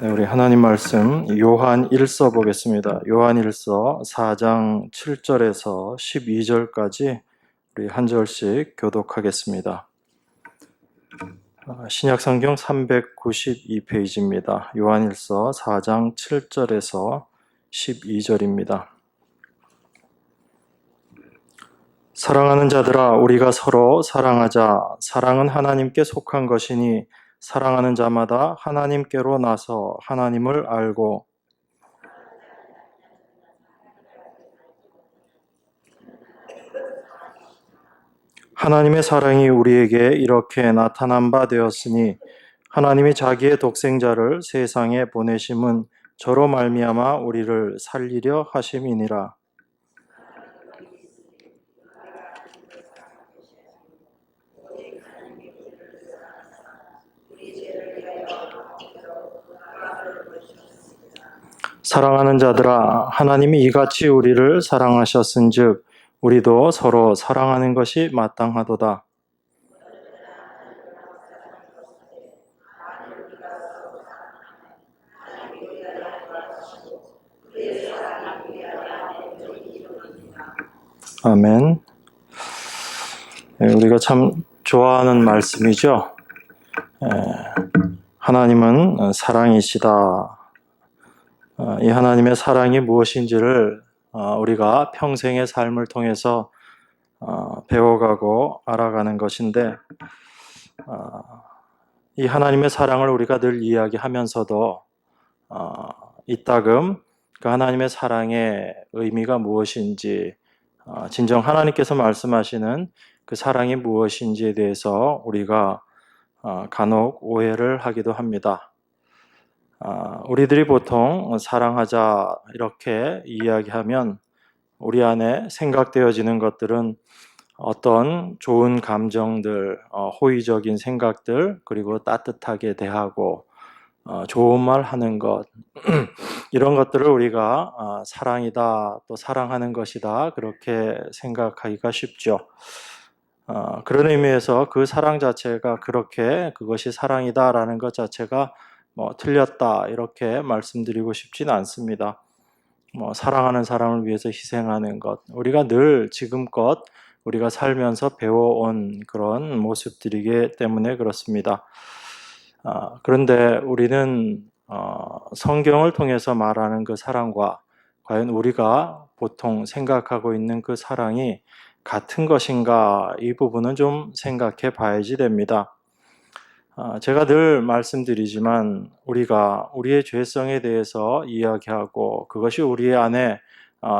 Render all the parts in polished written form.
네, 우리 하나님 말씀 요한 1서 보겠습니다. 요한 1서 4장 7절에서 12절까지 우리 한 절씩 교독하겠습니다. 신약 성경 392페이지입니다. 요한 1서 4장 7절에서 12절입니다. 사랑하는 자들아, 우리가 서로 사랑하자. 사랑은 하나님께 속한 것이니 사랑하는 자마다 하나님께로 나서 하나님을 알고 하나님의 사랑이 우리에게 이렇게 나타난 바 되었으니 하나님이 자기의 독생자를 세상에 보내심은 저로 말미암아 우리를 살리려 하심이니라. 사랑하는 자들아, 하나님이 이같이 우리를 사랑하셨은즉 우리도 서로 사랑하는 것이 마땅하도다. 아멘. 우리가 참 좋아하는 말씀이죠. 하나님은 사랑이시다. 이 하나님의 사랑이 무엇인지를 우리가 평생의 삶을 통해서 배워가고 알아가는 것인데, 이 하나님의 사랑을 우리가 늘 이야기하면서도 이따금 그 하나님의 사랑의 의미가 무엇인지, 진정 하나님께서 말씀하시는 그 사랑이 무엇인지에 대해서 우리가 간혹 오해를 하기도 합니다. 우리들이 보통 사랑하자 이렇게 이야기하면 우리 안에 생각되어지는 것들은 어떤 좋은 감정들, 호의적인 생각들, 그리고 따뜻하게 대하고 좋은 말 하는 것 이런 것들을 우리가 사랑이다, 또 사랑하는 것이다 그렇게 생각하기가 쉽죠. 그런 의미에서 그 사랑 자체가 그렇게 그것이 사랑이다라는 것 자체가 틀렸다 이렇게 말씀드리고 싶지는 않습니다. 사랑하는 사람을 위해서 희생하는 것, 우리가 늘 지금껏 우리가 살면서 배워온 그런 모습들이기 때문에 그렇습니다. 그런데 우리는 성경을 통해서 말하는 그 사랑과 과연 우리가 보통 생각하고 있는 그 사랑이 같은 것인가, 이 부분은 좀 생각해 봐야지 됩니다. 제가 늘 말씀드리지만 우리가 우리의 죄성에 대해서 이야기하고 그것이 우리 안에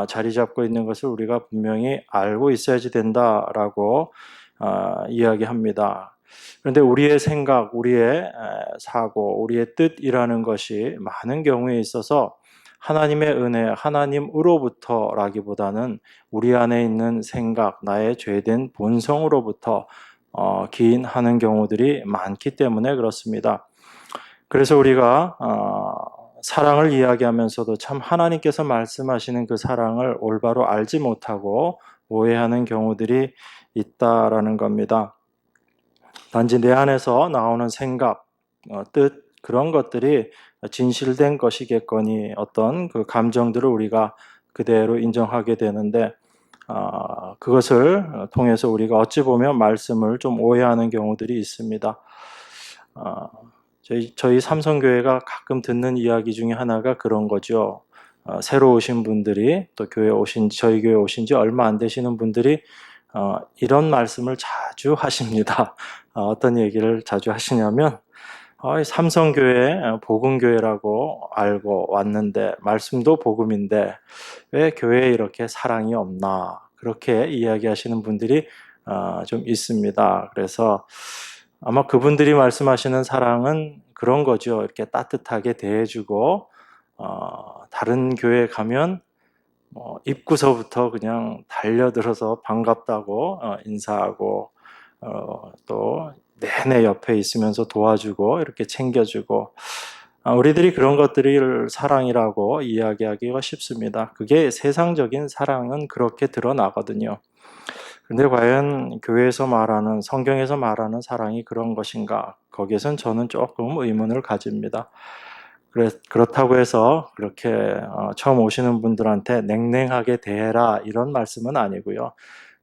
자리 잡고 있는 것을 우리가 분명히 알고 있어야지 된다라고 이야기합니다. 그런데 우리의 생각, 우리의 사고, 우리의 뜻이라는 것이 많은 경우에 있어서 하나님의 은혜, 하나님으로부터라기보다는 우리 안에 있는 생각, 나의 죄된 본성으로부터 기인하는 경우들이 많기 때문에 그렇습니다. 그래서 우리가 사랑을 이야기하면서도 참 하나님께서 말씀하시는 그 사랑을 올바로 알지 못하고 오해하는 경우들이 있다라는 겁니다. 단지 내 안에서 나오는 생각, 뜻 그런 것들이 진실된 것이겠거니 어떤 그 감정들을 우리가 그대로 인정하게 되는데 그것을 통해서 우리가 어찌 보면 말씀을 좀 오해하는 경우들이 있습니다. 저희 삼성교회가 가끔 듣는 이야기 중에 하나가 그런 거죠. 새로 오신 분들이 또 저희 교회 오신 지 얼마 안 되시는 분들이 이런 말씀을 자주 하십니다. 어떤 얘기를 자주 하시냐면 삼성교회 복음교회라고 알고 왔는데 말씀도 복음인데 왜 교회에 이렇게 사랑이 없나 그렇게 이야기하시는 분들이 좀 있습니다. 그래서 아마 그분들이 말씀하시는 사랑은 그런 거죠. 이렇게 따뜻하게 대해주고 다른 교회에 가면 입구서부터 그냥 달려들어서 반갑다고 인사하고 또 내내 옆에 있으면서 도와주고 이렇게 챙겨주고 우리들이 그런 것들을 사랑이라고 이야기하기가 쉽습니다. 그게 세상적인 사랑은 그렇게 드러나거든요. 그런데 과연 교회에서 말하는, 성경에서 말하는 사랑이 그런 것인가? 거기에선 저는 조금 의문을 가집니다. 그렇다고 해서 그렇게 처음 오시는 분들한테 냉랭하게 대해라 이런 말씀은 아니고요.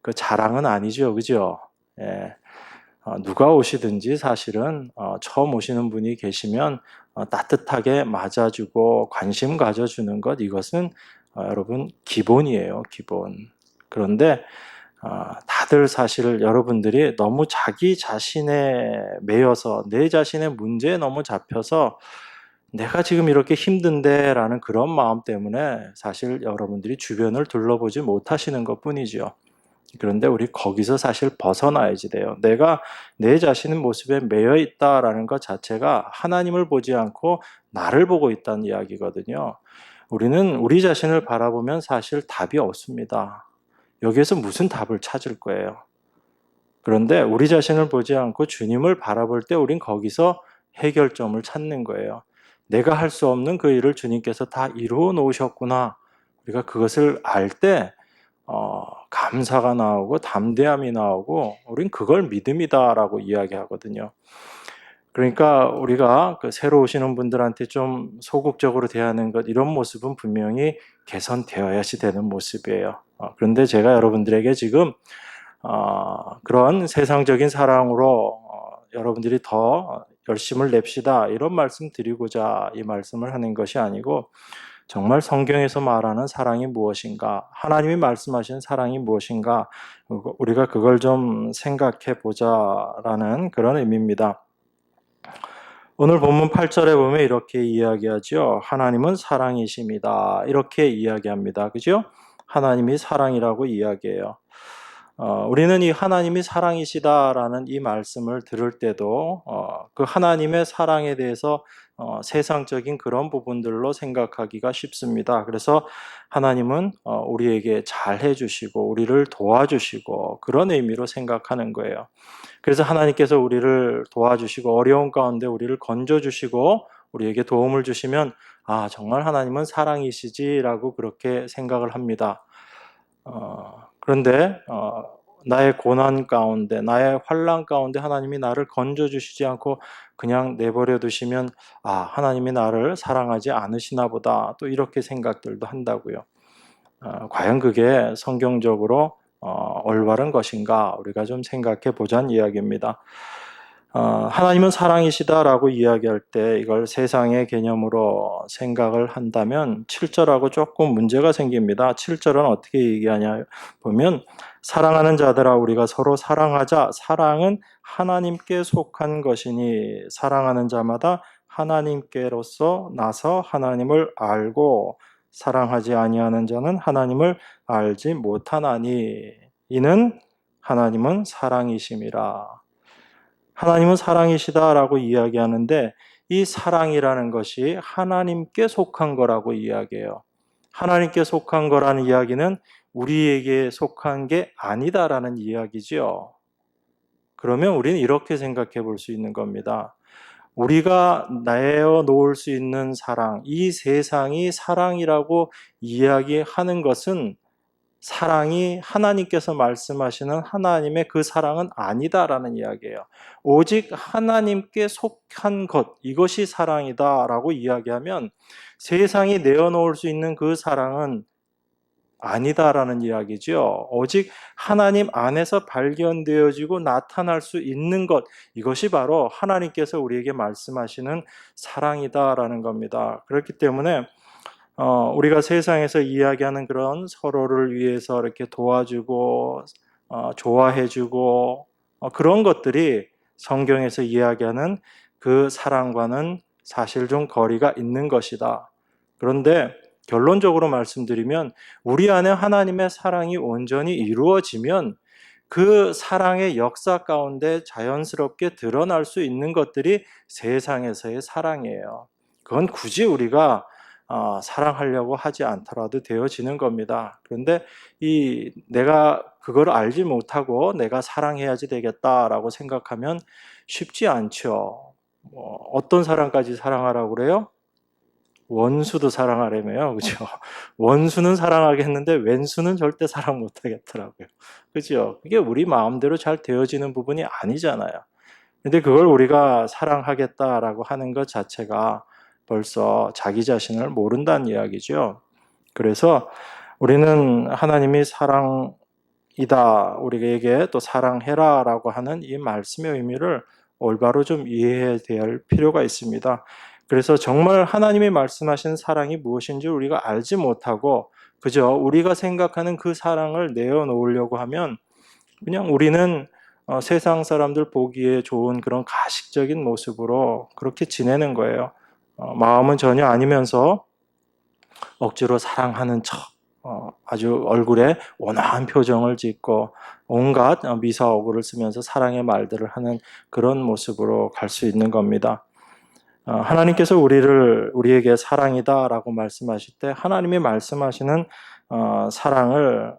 그 자랑은 아니죠, 그죠? 예. 누가 오시든지 사실은 처음 오시는 분이 계시면 따뜻하게 맞아주고 관심 가져주는 것, 이것은 여러분 기본이에요, 기본. 그런데 다들 사실 여러분들이 너무 자기 자신에 매여서 내 자신의 문제에 너무 잡혀서 내가 지금 이렇게 힘든데 라는 그런 마음 때문에 사실 여러분들이 주변을 둘러보지 못하시는 것 뿐이죠. 그런데 우리 거기서 사실 벗어나야지 돼요. 내가 내 자신의 모습에 매여 있다라는 것 자체가 하나님을 보지 않고 나를 보고 있다는 이야기거든요. 우리는 우리 자신을 바라보면 사실 답이 없습니다. 여기에서 무슨 답을 찾을 거예요. 그런데 우리 자신을 보지 않고 주님을 바라볼 때 우린 거기서 해결점을 찾는 거예요. 내가 할 수 없는 그 일을 주님께서 다 이루어 놓으셨구나. 우리가 그것을 알 때 감사가 나오고 담대함이 나오고 우린 그걸 믿음이다라고 이야기하거든요. 그러니까 우리가 그 새로 오시는 분들한테 좀 소극적으로 대하는 것, 이런 모습은 분명히 개선되어야지 되는 모습이에요. 그런데 제가 여러분들에게 지금 그런 세상적인 사랑으로 여러분들이 더 열심을 냅시다 이런 말씀 드리고자 이 말씀을 하는 것이 아니고, 정말 성경에서 말하는 사랑이 무엇인가, 하나님이 말씀하신 사랑이 무엇인가, 우리가 그걸 좀 생각해 보자라는 그런 의미입니다. 오늘 본문 8절에 보면 이렇게 이야기하죠. 하나님은 사랑이십니다. 이렇게 이야기합니다. 그죠? 하나님이 사랑이라고 이야기해요. 우리는 이 하나님이 사랑이시다라는 이 말씀을 들을 때도 그 하나님의 사랑에 대해서 세상적인 그런 부분들로 생각하기가 쉽습니다. 그래서 하나님은 우리에게 잘해 주시고 우리를 도와주시고 그런 의미로 생각하는 거예요. 그래서 하나님께서 우리를 도와주시고 어려운 가운데 우리를 건져주시고 우리에게 도움을 주시면 정말 하나님은 사랑이시지라고 그렇게 생각을 합니다. 그런데 나의 고난 가운데, 나의 환난 가운데 하나님이 나를 건져주시지 않고 그냥 내버려 두시면 하나님이 나를 사랑하지 않으시나 보다, 또 이렇게 생각들도 한다고요. 과연 그게 성경적으로 올바른 것인가, 우리가 좀 생각해 보자는 이야기입니다. 하나님은 사랑이시다라고 이야기할 때 이걸 세상의 개념으로 생각을 한다면 7절하고 조금 문제가 생깁니다. 7절은 어떻게 얘기하냐 보면, 사랑하는 자들아 우리가 서로 사랑하자. 사랑은 하나님께 속한 것이니 사랑하는 자마다 하나님께로서 나서 하나님을 알고 사랑하지 아니하는 자는 하나님을 알지 못하나니 이는 하나님은 사랑이심이라. 하나님은 사랑이시다라고 이야기하는데 이 사랑이라는 것이 하나님께 속한 거라고 이야기해요. 하나님께 속한 거라는 이야기는 우리에게 속한 게 아니다라는 이야기지요. 그러면 우리는 이렇게 생각해 볼 수 있는 겁니다. 우리가 내어 놓을 수 있는 사랑, 이 세상이 사랑이라고 이야기하는 것은 사랑이 하나님께서 말씀하시는 하나님의 그 사랑은 아니다라는 이야기예요. 오직 하나님께 속한 것, 이것이 사랑이다라고 이야기하면 세상이 내어놓을 수 있는 그 사랑은 아니다라는 이야기죠. 오직 하나님 안에서 발견되어지고 나타날 수 있는 것, 이것이 바로 하나님께서 우리에게 말씀하시는 사랑이다라는 겁니다. 그렇기 때문에 우리가 세상에서 이야기하는 그런 서로를 위해서 이렇게 도와주고 좋아해주고 그런 것들이 성경에서 이야기하는 그 사랑과는 사실 좀 거리가 있는 것이다. 그런데 결론적으로 말씀드리면 우리 안에 하나님의 사랑이 온전히 이루어지면 그 사랑의 역사 가운데 자연스럽게 드러날 수 있는 것들이 세상에서의 사랑이에요. 그건 굳이 우리가 사랑하려고 하지 않더라도 되어지는 겁니다. 그런데 내가 그걸 알지 못하고 내가 사랑해야지 되겠다라고 생각하면 쉽지 않죠. 어떤 사랑까지 사랑하라고 그래요? 원수도 사랑하려며요. 그죠? 원수는 사랑하겠는데 왼수는 절대 사랑 못 하겠더라고요. 그죠? 그게 우리 마음대로 잘 되어지는 부분이 아니잖아요. 근데 그걸 우리가 사랑하겠다라고 하는 것 자체가 벌써 자기 자신을 모른다는 이야기죠. 그래서 우리는 하나님이 사랑이다, 우리에게 또 사랑해라 라고 하는 이 말씀의 의미를 올바로 좀 이해해야 될 필요가 있습니다. 그래서 정말 하나님이 말씀하신 사랑이 무엇인지 우리가 알지 못하고 그저 우리가 생각하는 그 사랑을 내어놓으려고 하면 그냥 우리는 세상 사람들 보기에 좋은 그런 가식적인 모습으로 그렇게 지내는 거예요. 마음은 전혀 아니면서 억지로 사랑하는 척, 아주 얼굴에 온화한 표정을 짓고 온갖 미사오구를 쓰면서 사랑의 말들을 하는 그런 모습으로 갈 수 있는 겁니다. 하나님께서 우리에게 사랑이다라고 말씀하실 때 하나님이 말씀하시는 사랑을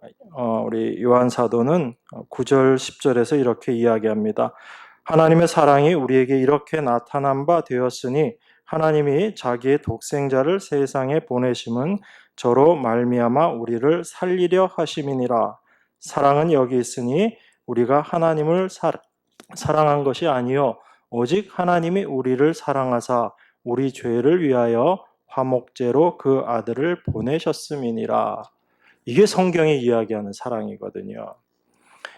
우리 요한 사도는 9절 10절에서 이렇게 이야기합니다. 하나님의 사랑이 우리에게 이렇게 나타난 바 되었으니 하나님이 자기의 독생자를 세상에 보내심은 저로 말미암아 우리를 살리려 하심이니라. 사랑은 여기 있으니 우리가 하나님을 사랑한 것이 아니요 오직 하나님이 우리를 사랑하사 우리 죄를 위하여 화목제로 그 아들을 보내셨음이니라. 이게 성경이 이야기하는 사랑이거든요.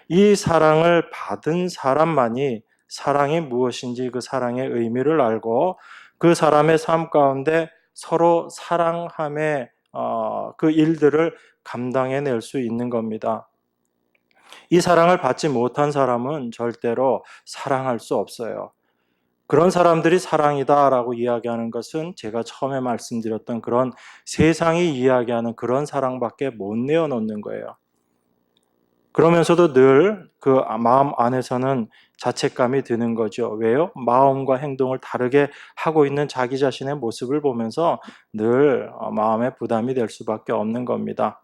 이 사랑을 받은 사람만이 사랑이 무엇인지 그 사랑의 의미를 알고 그 사람의 삶 가운데 서로 사랑함의 그 일들을 감당해낼 수 있는 겁니다. 이 사랑을 받지 못한 사람은 절대로 사랑할 수 없어요. 그런 사람들이 사랑이다라고 이야기하는 것은 제가 처음에 말씀드렸던 그런 세상이 이야기하는 그런 사랑밖에 못 내어놓는 거예요. 그러면서도 늘 그 마음 안에서는 자책감이 드는 거죠. 왜요? 마음과 행동을 다르게 하고 있는 자기 자신의 모습을 보면서 늘 마음에 부담이 될 수밖에 없는 겁니다.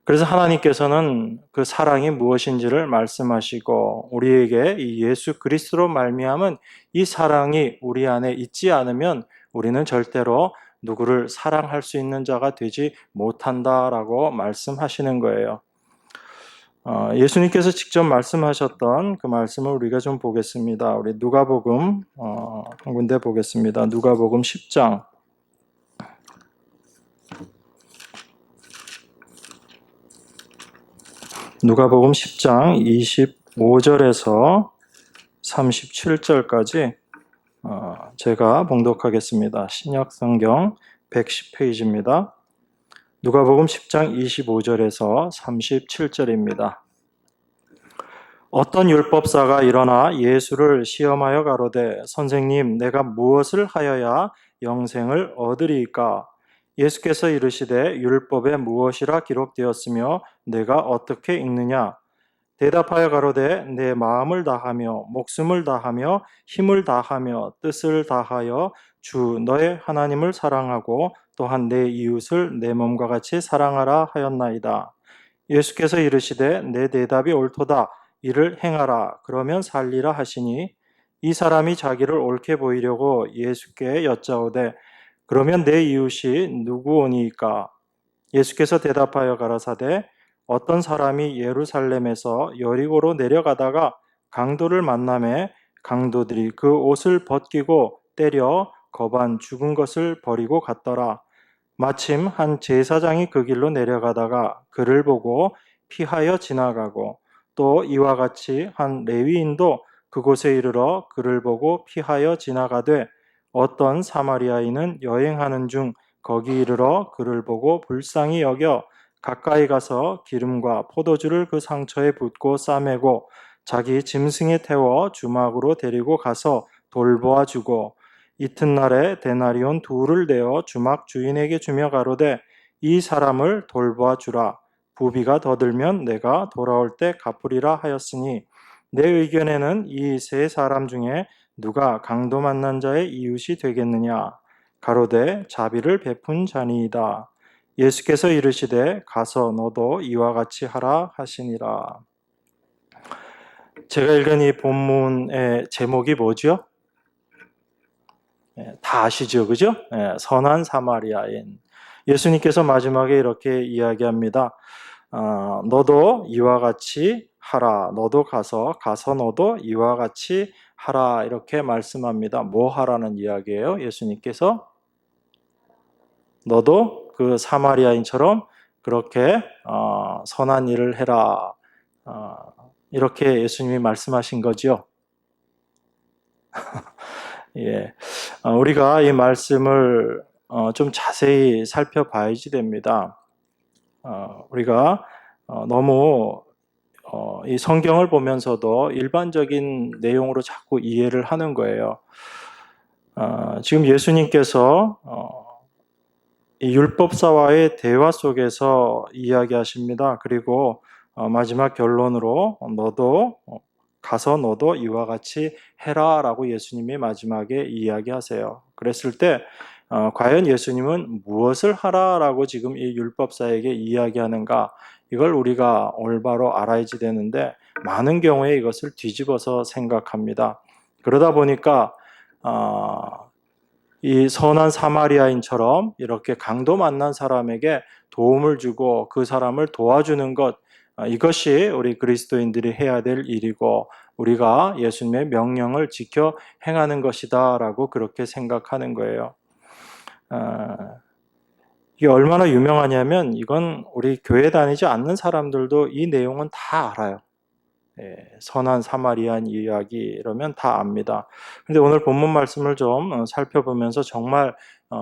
그래서 하나님께서는 그 사랑이 무엇인지를 말씀하시고 우리에게 이 예수 그리스도로 말미암은 이 사랑이 우리 안에 있지 않으면 우리는 절대로 누구를 사랑할 수 있는 자가 되지 못한다라고 말씀하시는 거예요. 예수님께서 직접 말씀하셨던 그 말씀을 우리가 좀 보겠습니다. 우리 누가복음 한 군데 보겠습니다. 누가복음 10장 누가복음 10장 25절에서 37절까지 제가 봉독하겠습니다. 신약성경 110페이지입니다. 누가복음 10장 25절에서 37절입니다. 어떤 율법사가 일어나 예수를 시험하여 가로되 선생님 내가 무엇을 하여야 영생을 얻으리이까? 예수께서 이르시되 율법에 무엇이라 기록되었으며 내가 어떻게 읽느냐? 대답하여 가로되 내 마음을 다하며 목숨을 다하며 힘을 다하며 뜻을 다하여 주 너의 하나님을 사랑하고 또한 내 이웃을 내 몸과 같이 사랑하라 하였나이다. 예수께서 이르시되 내 대답이 옳도다. 이를 행하라. 그러면 살리라 하시니 이 사람이 자기를 옳게 보이려고 예수께 여짜오되 그러면 내 이웃이 누구오니이까? 예수께서 대답하여 가라사대 어떤 사람이 예루살렘에서 여리고로 내려가다가 강도를 만나매 강도들이 그 옷을 벗기고 때려 거반 죽은 것을 버리고 갔더라. 마침 한 제사장이 그 길로 내려가다가 그를 보고 피하여 지나가고 또 이와 같이 한 레위인도 그곳에 이르러 그를 보고 피하여 지나가되 어떤 사마리아인은 여행하는 중 거기 이르러 그를 보고 불쌍히 여겨 가까이 가서 기름과 포도주를 그 상처에 붓고 싸매고 자기 짐승에 태워 주막으로 데리고 가서 돌보아 주고 이튿날에 데나리온 둘을 내어 주막 주인에게 주며 가로되 이 사람을 돌보아 주라. 부비가 더 들면 내가 돌아올 때 갚으리라 하였으니 내 의견에는 이 세 사람 중에 누가 강도 만난 자의 이웃이 되겠느냐? 가로되 자비를 베푼 자니이다. 예수께서 이르시되 가서 너도 이와 같이 하라 하시니라. 제가 읽은 이 본문의 제목이 뭐죠? 다 아시죠? 그죠? 선한 사마리아인. 예수님께서 마지막에 이렇게 이야기합니다. 너도 이와 같이 하라. 너도 가서 너도 이와 같이 하라. 이렇게 말씀합니다. 뭐 하라는 이야기예요? 예수님께서 너도 그 사마리아인처럼 그렇게 선한 일을 해라. 이렇게 예수님이 말씀하신 거죠. 예, 우리가 이 말씀을 좀 자세히 살펴봐야지 됩니다. 우리가 너무 이 성경을 보면서도 일반적인 내용으로 자꾸 이해를 하는 거예요. 지금 예수님께서 이 율법사와의 대화 속에서 이야기하십니다. 그리고 마지막 결론으로 너도 이와 같이 해라 라고 예수님이 마지막에 이야기하세요. 그랬을 때 과연 예수님은 무엇을 하라라고 지금 이 율법사에게 이야기하는가, 이걸 우리가 올바로 알아야지 되는데 많은 경우에 이것을 뒤집어서 생각합니다. 그러다 보니까 이 선한 사마리아인처럼 이렇게 강도 만난 사람에게 도움을 주고 그 사람을 도와주는 것, 이것이 우리 그리스도인들이 해야 될 일이고 우리가 예수님의 명령을 지켜 행하는 것이다 라고 그렇게 생각하는 거예요. 이게 얼마나 유명하냐면 이건 우리 교회 다니지 않는 사람들도 이 내용은 다 알아요. 선한 사마리안 이야기 이러면 다 압니다. 근데 오늘 본문 말씀을 좀 살펴보면서 정말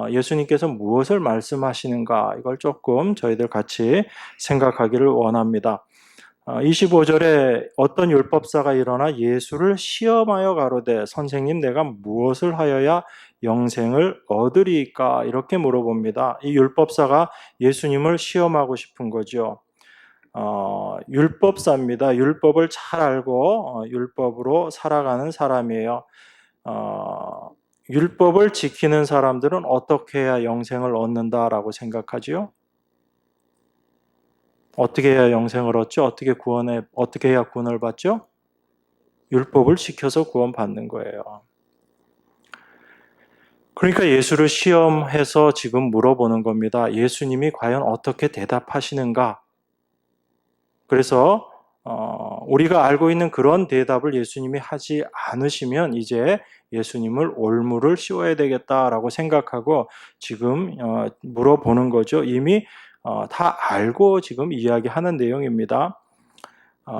예수님께서 무엇을 말씀하시는가, 이걸 조금 저희들 같이 생각하기를 원합니다. 25절에 어떤 율법사가 일어나 예수를 시험하여 가로되 선생님 내가 무엇을 하여야 영생을 얻으리까, 이렇게 물어봅니다. 이 율법사가 예수님을 시험하고 싶은 거죠. 율법사입니다. 율법을 잘 알고 율법으로 살아가는 사람이에요. 율법을 지키는 사람들은 어떻게 해야 영생을 얻는다라고 생각하지요? 어떻게 해야 영생을 얻죠? 어떻게 해야 구원을 받죠? 율법을 지켜서 구원받는 거예요. 그러니까 예수를 시험해서 지금 물어보는 겁니다. 예수님이 과연 어떻게 대답하시는가? 그래서 우리가 알고 있는 그런 대답을 예수님이 하지 않으시면 이제 예수님을 올무를 씌워야 되겠다라고 생각하고 지금 물어보는 거죠. 이미 다 알고 지금 이야기하는 내용입니다.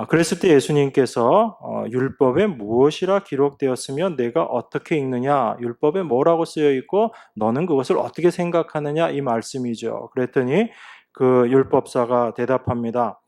그랬을 때 예수님께서 율법에 무엇이라 기록되었으면 내가 어떻게 읽느냐, 율법에 뭐라고 쓰여 있고 너는 그것을 어떻게 생각하느냐, 이 말씀이죠. 그랬더니 그 율법사가 대답합니다.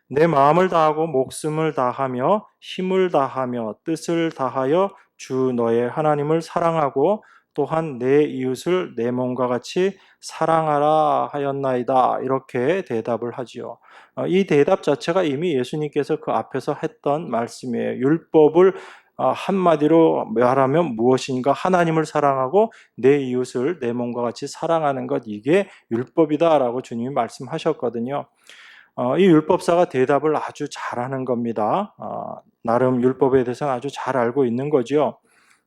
내 마음을 다하고 목숨을 다하며 힘을 다하며 뜻을 다하여 주 너의 하나님을 사랑하고 또한 내 이웃을 내 몸과 같이 사랑하라 하였나이다, 이렇게 대답을 하지요. 이 대답 자체가 이미 예수님께서 그 앞에서 했던 말씀이에요. 율법을 한마디로 말하면 무엇인가, 하나님을 사랑하고 내 이웃을 내 몸과 같이 사랑하는 것, 이게 율법이다라고 주님이 말씀하셨거든요. 이 율법사가 대답을 아주 잘하는 겁니다. 나름 율법에 대해서는 아주 잘 알고 있는 거죠.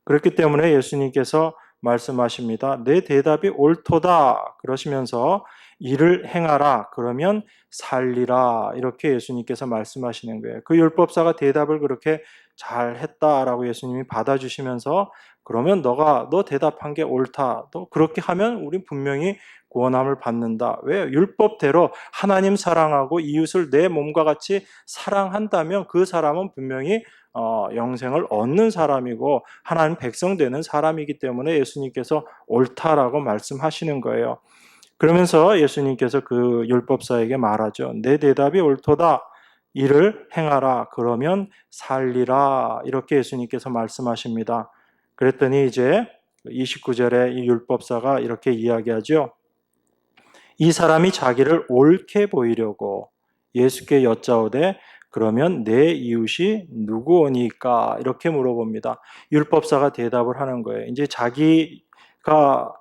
그렇기 때문에 예수님께서 말씀하십니다. 내 대답이 옳도다 그러시면서 이를 행하라 그러면 살리라, 이렇게 예수님께서 말씀하시는 거예요. 그 율법사가 대답을 그렇게 잘 했다라고 예수님이 받아주시면서 그러면 너 대답한 게 옳다, 또 그렇게 하면 우리 분명히 구원함을 받는다. 왜? 율법대로 하나님 사랑하고 이웃을 내 몸과 같이 사랑한다면 그 사람은 분명히 영생을 얻는 사람이고 하나님 백성 되는 사람이기 때문에 예수님께서 옳다라고 말씀하시는 거예요. 그러면서 예수님께서 그 율법사에게 말하죠. 내 대답이 옳도다. 이를 행하라. 그러면 살리라. 이렇게 예수님께서 말씀하십니다. 그랬더니 이제 29절에 이 율법사가 이렇게 이야기하죠. 이 사람이 자기를 옳게 보이려고 예수께 여짜오되 그러면 내 이웃이 누구오니까, 이렇게 물어봅니다. 율법사가 대답을 하는 거예요. 이제 자기가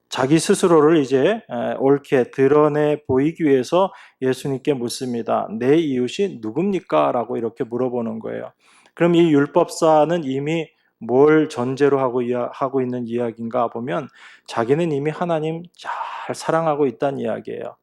자기 스스로를 이제 옳게 드러내 보이기 위해서 예수님께 묻습니다. 내 이웃이 누굽니까? 라고 이렇게 물어보는 거예요. 그럼 이 율법사는 이미 뭘 전제로 하고 있는 이야기인가 보면 자기는 이미 하나님 잘 사랑하고 있다는 이야기예요.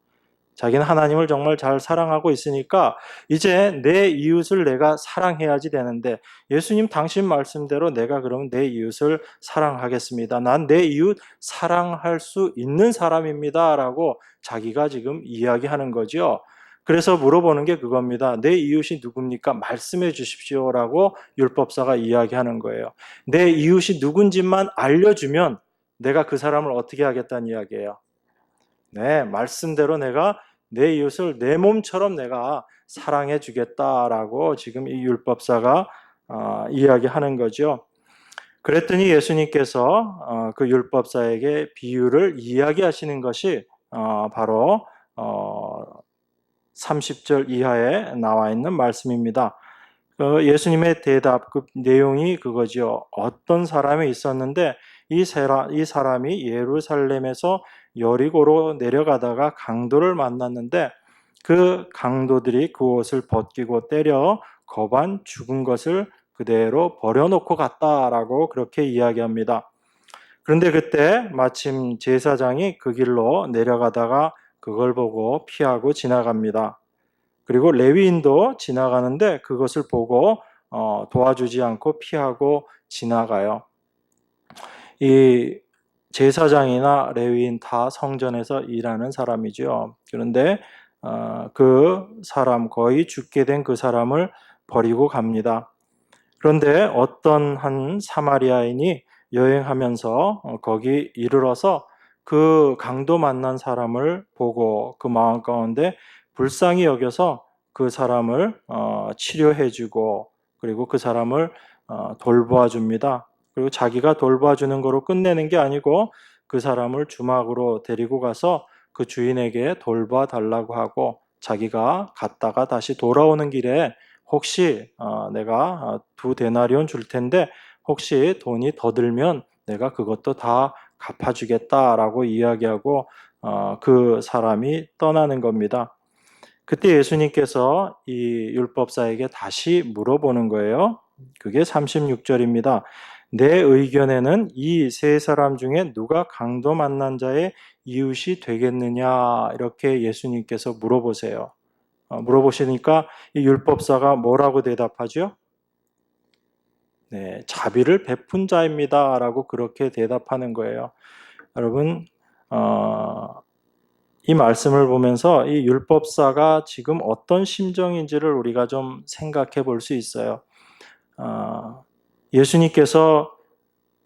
자기는 하나님을 정말 잘 사랑하고 있으니까 이제 내 이웃을 내가 사랑해야지 되는데, 예수님 당신 말씀대로 내가 그러면 내 이웃을 사랑하겠습니다. 난 내 이웃 사랑할 수 있는 사람입니다. 라고 자기가 지금 이야기하는 거죠. 그래서 물어보는 게 그겁니다. 내 이웃이 누굽니까? 말씀해 주십시오. 라고 율법사가 이야기하는 거예요. 내 이웃이 누군지만 알려주면 내가 그 사람을 어떻게 하겠다는 이야기예요. 네, 말씀대로 내가 내 이웃을 내 몸처럼 내가 사랑해 주겠다라고 지금 이 율법사가 이야기하는 거죠. 그랬더니 예수님께서 그 율법사에게 비유를 이야기하시는 것이 바로 30절 이하에 나와 있는 말씀입니다. 예수님의 대답, 그 내용이 그거죠. 어떤 사람이 있었는데 이 사람이 예루살렘에서 여리고로 내려가다가 강도를 만났는데 그 강도들이 그 옷을 벗기고 때려 거반 죽은 것을 그대로 버려놓고 갔다라고 그렇게 이야기합니다. 그런데 그때 마침 제사장이 그 길로 내려가다가 그걸 보고 피하고 지나갑니다. 그리고 레위인도 지나가는데 그것을 보고 도와주지 않고 피하고 지나가요. 이 제사장이나 레위인 다 성전에서 일하는 사람이죠. 그런데 그 사람, 거의 죽게 된 그 사람을 버리고 갑니다. 그런데 어떤 한 사마리아인이 여행하면서 거기 이르러서 그 강도 만난 사람을 보고 그 마음 가운데 불쌍히 여겨서 그 사람을 치료해주고 그리고 그 사람을 돌보아 줍니다. 그리고 자기가 돌보아 주는 거로 끝내는 게 아니고 그 사람을 주막으로 데리고 가서 그 주인에게 돌봐 달라고 하고 자기가 갔다가 다시 돌아오는 길에 혹시 내가 2데나리온 줄 텐데 혹시 돈이 더 들면 내가 그것도 다 갚아주겠다라고 이야기하고 그 사람이 떠나는 겁니다. 그때 예수님께서 이 율법사에게 다시 물어보는 거예요. 그게 36절입니다. 내 의견에는 이 세 사람 중에 누가 강도 만난 자의 이웃이 되겠느냐 이렇게 예수님께서 물어보세요. 물어보시니까 이 율법사가 뭐라고 대답하죠? 네, 자비를 베푼 자입니다라고 그렇게 대답하는 거예요. 여러분, 이 말씀을 보면서 이 율법사가 지금 어떤 심정인지를 우리가 좀 생각해 볼 수 있어요. 예수님께서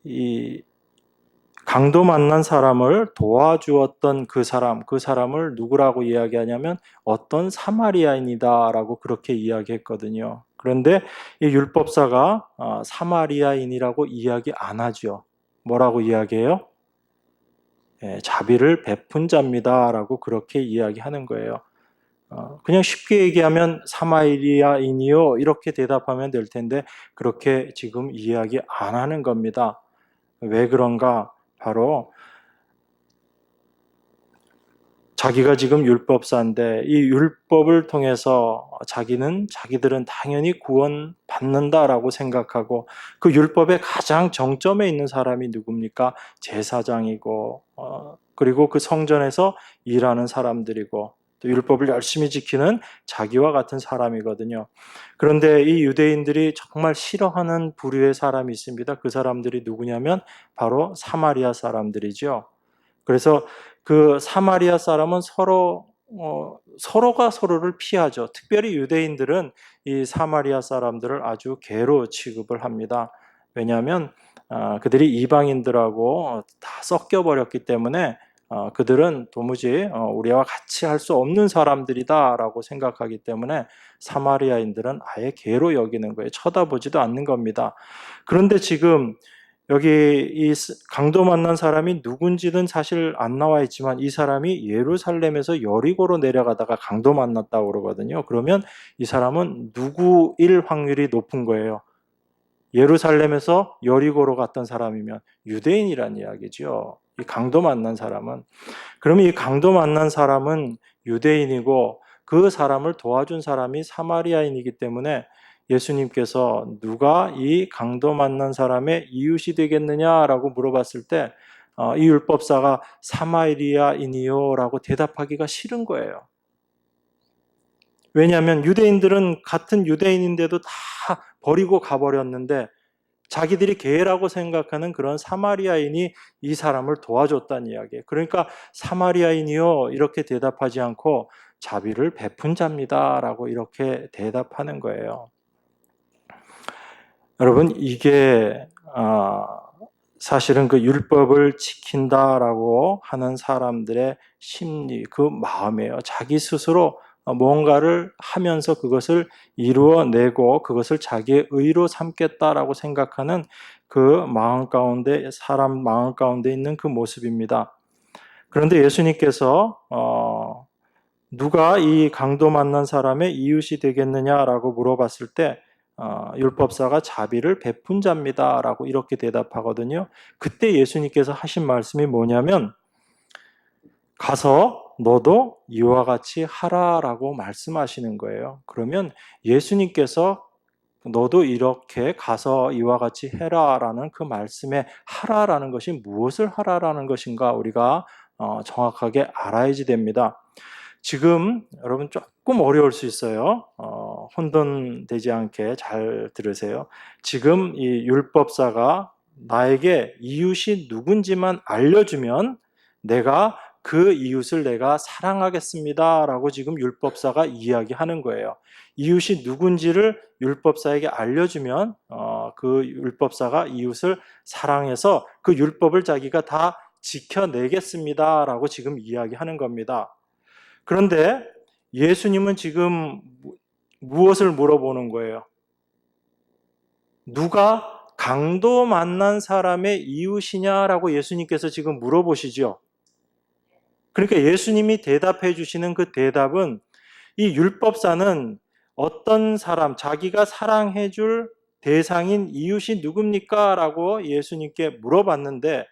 이 강도 만난 사람을 도와주었던 그 사람을 누구라고 이야기하냐면 어떤 사마리아인이다라고 그렇게 이야기했거든요. 그런데 이 율법사가 사마리아인이라고 이야기 안 하죠. 뭐라고 이야기해요? 자비를 베푼 자입니다라고 그렇게 이야기하는 거예요. 그냥 쉽게 얘기하면 사마리아인이요 이렇게 대답하면 될 텐데 그렇게 지금 이야기 안 하는 겁니다. 왜 그런가? 바로 자기가 지금 율법사인데 이 율법을 통해서 자기들은 당연히 구원받는다라고 생각하고 그 율법의 가장 정점에 있는 사람이 누굽니까? 제사장이고 그리고 그 성전에서 일하는 사람들이고 또 율법을 열심히 지키는 자기와 같은 사람이거든요. 그런데 이 유대인들이 정말 싫어하는 부류의 사람이 있습니다. 그 사람들이 누구냐면 바로 사마리아 사람들이죠. 그래서 그 사마리아 사람은 서로가 서로를 피하죠. 특별히 유대인들은 이 사마리아 사람들을 아주 개로 취급을 합니다. 왜냐하면 그들이 이방인들하고 다 섞여 버렸기 때문에 그들은 도무지 우리와 같이 할 수 없는 사람들이다라고 생각하기 때문에 사마리아인들은 아예 개로 여기는 거예요. 쳐다보지도 않는 겁니다. 그런데 지금 여기 이 강도 만난 사람이 누군지는 사실 안 나와 있지만 이 사람이 예루살렘에서 여리고로 내려가다가 강도 만났다고 그러거든요. 그러면 이 사람은 누구일 확률이 높은 거예요. 예루살렘에서 여리고로 갔던 사람이면 유대인이란 이야기죠. 이 강도 만난 사람은. 그러면 이 강도 만난 사람은 유대인이고 그 사람을 도와준 사람이 사마리아인이기 때문에 예수님께서 누가 이 강도 만난 사람의 이웃이 되겠느냐라고 물어봤을 때 이 율법사가 사마리아인이요라고 대답하기가 싫은 거예요. 왜냐하면 유대인들은 같은 유대인인데도 다 버리고 가버렸는데 자기들이 개라고 생각하는 그런 사마리아인이 이 사람을 도와줬다는 이야기예요. 그러니까 사마리아인이요 이렇게 대답하지 않고 자비를 베푼 자입니다라고 이렇게 대답하는 거예요. 여러분 이게 사실은 그 율법을 지킨다라고 하는 사람들의 심리, 그 마음이에요. 자기 스스로 뭔가를 하면서 그것을 이루어내고 그것을 자기의 의로 삼겠다라고 생각하는 그 마음 가운데, 사람 마음 가운데 있는 그 모습입니다. 그런데 예수님께서 누가 이 강도 만난 사람의 이웃이 되겠느냐라고 물어봤을 때 율법사가 자비를 베푼 자입니다라고 이렇게 대답하거든요. 그때 예수님께서 하신 말씀이 뭐냐면 가서 너도 이와 같이 하라라고 말씀하시는 거예요. 그러면 예수님께서 너도 이렇게 가서 이와 같이 해라라는 그 말씀에 하라라는 것이 무엇을 하라라는 것인가 우리가 정확하게 알아야지 됩니다. 지금 여러분 조금 어려울 수 있어요. 혼돈되지 않게 잘 들으세요. 지금 이 율법사가 나에게 이웃이 누군지만 알려주면 내가 그 이웃을 내가 사랑하겠습니다라고 지금 율법사가 이야기하는 거예요. 이웃이 누군지를 율법사에게 알려주면 그 율법사가 이웃을 사랑해서 그 율법을 자기가 다 지켜내겠습니다라고 지금 이야기하는 겁니다. 그런데 예수님은 지금 무엇을 물어보는 거예요? 누가 강도 만난 사람의 이웃이냐라고 예수님께서 지금 물어보시죠. 그러니까 예수님이 대답해 주시는 그 대답은 이 율법사는 어떤 사람, 자기가 사랑해 줄 대상인 이웃이 누굽니까? 라고 예수님께 물어봤는데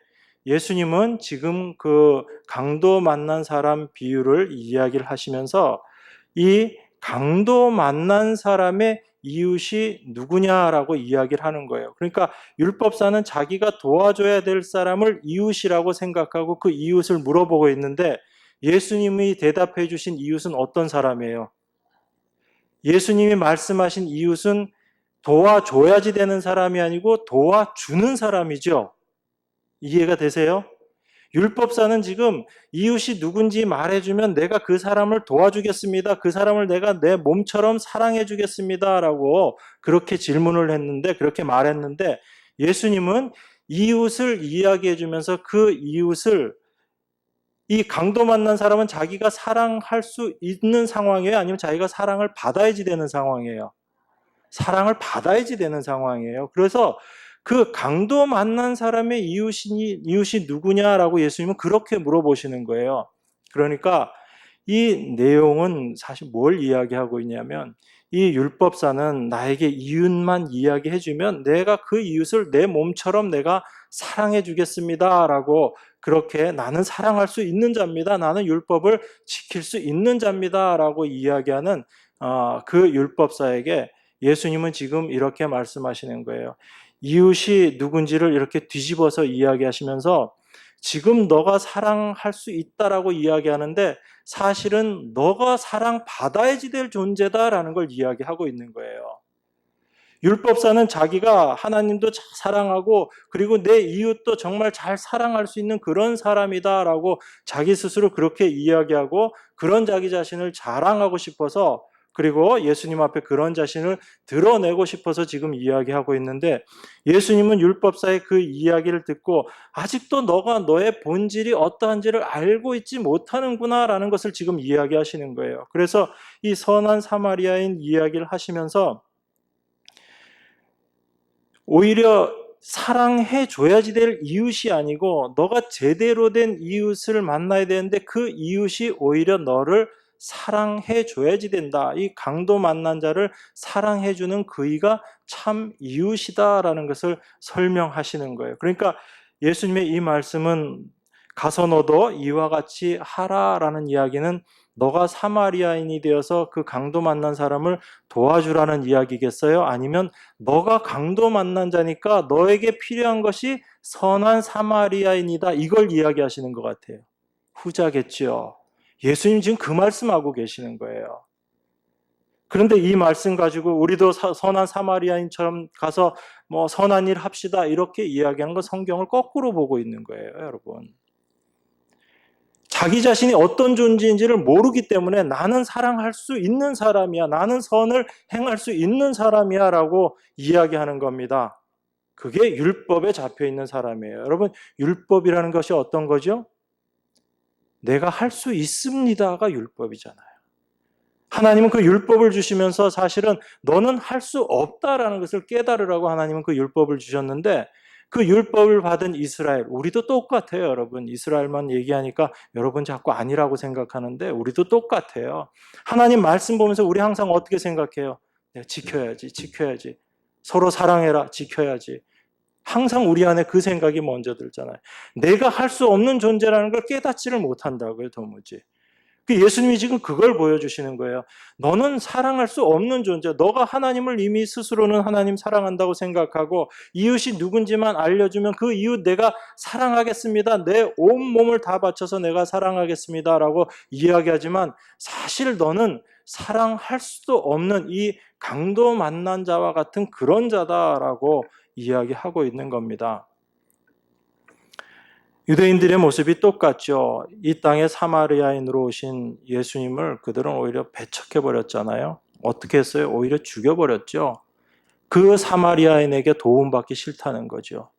예수님은 지금 그 강도 만난 사람 비유를 이야기를 하시면서 이 강도 만난 사람의 이웃이 누구냐라고 이야기를 하는 거예요. 그러니까 율법사는 자기가 도와줘야 될 사람을 이웃이라고 생각하고 그 이웃을 물어보고 있는데 예수님이 대답해 주신 이웃은 어떤 사람이에요? 예수님이 말씀하신 이웃은 도와줘야지 되는 사람이 아니고 도와주는 사람이죠. 이해가 되세요? 율법사는 지금 이웃이 누군지 말해주면 내가 그 사람을 도와주겠습니다. 그 사람을 내가 내 몸처럼 사랑해주겠습니다. 라고 그렇게 질문을 했는데, 그렇게 말했는데, 예수님은 이웃을 이야기해주면서 그 이웃을 이 강도 만난 사람은 자기가 사랑할 수 있는 상황이에요? 아니면 자기가 사랑을 받아야지 되는 상황이에요? 사랑을 받아야지 되는 상황이에요. 그래서 그 강도 만난 사람의 이웃이 누구냐라고 예수님은 그렇게 물어보시는 거예요. 그러니까 이 내용은 사실 뭘 이야기하고 있냐면 이 율법사는 나에게 이웃만 이야기해주면 내가 그 이웃을 내 몸처럼 내가 사랑해 주겠습니다라고 그렇게 나는 사랑할 수 있는 자입니다. 나는 율법을 지킬 수 있는 자입니다라고 이야기하는 그 율법사에게 예수님은 지금 이렇게 말씀하시는 거예요. 이웃이 누군지를 이렇게 뒤집어서 이야기하시면서 지금 너가 사랑할 수 있다라고 이야기하는데 사실은 너가 사랑받아야지 될 존재다라는 걸 이야기하고 있는 거예요. 율법사는 자기가 하나님도 사랑하고 그리고 내 이웃도 정말 잘 사랑할 수 있는 그런 사람이다라고 자기 스스로 그렇게 이야기하고 그런 자기 자신을 자랑하고 싶어서 그리고 예수님 앞에 그런 자신을 드러내고 싶어서 지금 이야기하고 있는데 예수님은 율법사의 그 이야기를 듣고 아직도 너가 너의 본질이 어떠한지를 알고 있지 못하는구나라는 것을 지금 이야기하시는 거예요. 그래서 이 선한 사마리아인 이야기를 하시면서 오히려 사랑해 줘야지 될 이웃이 아니고 너가 제대로 된 이웃을 만나야 되는데 그 이웃이 오히려 너를 사랑해 줘야지 된다. 이 강도 만난 자를 사랑해 주는 그이가 참 이웃이다라는 것을 설명하시는 거예요. 그러니까 예수님의 이 말씀은 가서 너도 이와 같이 하라라는 이야기는 너가 사마리아인이 되어서 그 강도 만난 사람을 도와주라는 이야기겠어요? 아니면 너가 강도 만난 자니까 너에게 필요한 것이 선한 사마리아인이다. 이걸 이야기하시는 것 같아요. 후자겠죠. 예수님 지금 그 말씀하고 계시는 거예요. 그런데 이 말씀 가지고 우리도 선한 사마리아인처럼 가서 뭐 선한 일 합시다 이렇게 이야기하는 건 성경을 거꾸로 보고 있는 거예요, 여러분. 자기 자신이 어떤 존재인지를 모르기 때문에 나는 사랑할 수 있는 사람이야, 나는 선을 행할 수 있는 사람이야 라고 이야기하는 겁니다. 그게 율법에 잡혀 있는 사람이에요. 여러분, 율법이라는 것이 어떤 거죠? 내가 할 수 있습니다가 율법이잖아요. 하나님은 그 율법을 주시면서 사실은 너는 할 수 없다라는 것을 깨달으라고 하나님은 그 율법을 주셨는데, 그 율법을 받은 이스라엘, 우리도 똑같아요, 여러분. 이스라엘만 얘기하니까 여러분 자꾸 아니라고 생각하는데 우리도 똑같아요. 하나님 말씀 보면서 우리 항상 어떻게 생각해요? 내가 지켜야지, 지켜야지. 서로 사랑해라, 지켜야지. 항상 우리 안에 그 생각이 먼저 들잖아요. 내가 할 수 없는 존재라는 걸 깨닫지를 못한다고요, 도무지. 예수님이 지금 그걸 보여주시는 거예요. 너는 사랑할 수 없는 존재. 너가 하나님을 이미 스스로는 하나님 사랑한다고 생각하고 이웃이 누군지만 알려주면 그 이웃 내가 사랑하겠습니다. 내 온몸을 다 바쳐서 내가 사랑하겠습니다. 라고 이야기하지만 사실 너는 사랑할 수도 없는 이 강도 만난 자와 같은 그런 자다라고 이야기하고 있는 겁니다. 유대인들의 모습이 똑같죠. 이 땅에 사마리아인으로 오신 예수님을 그들은 오히려 배척해버렸잖아요. 어떻게 했어요? 오히려 죽여버렸죠. 그 사마리아인에게 도움받기 싫다는 거죠.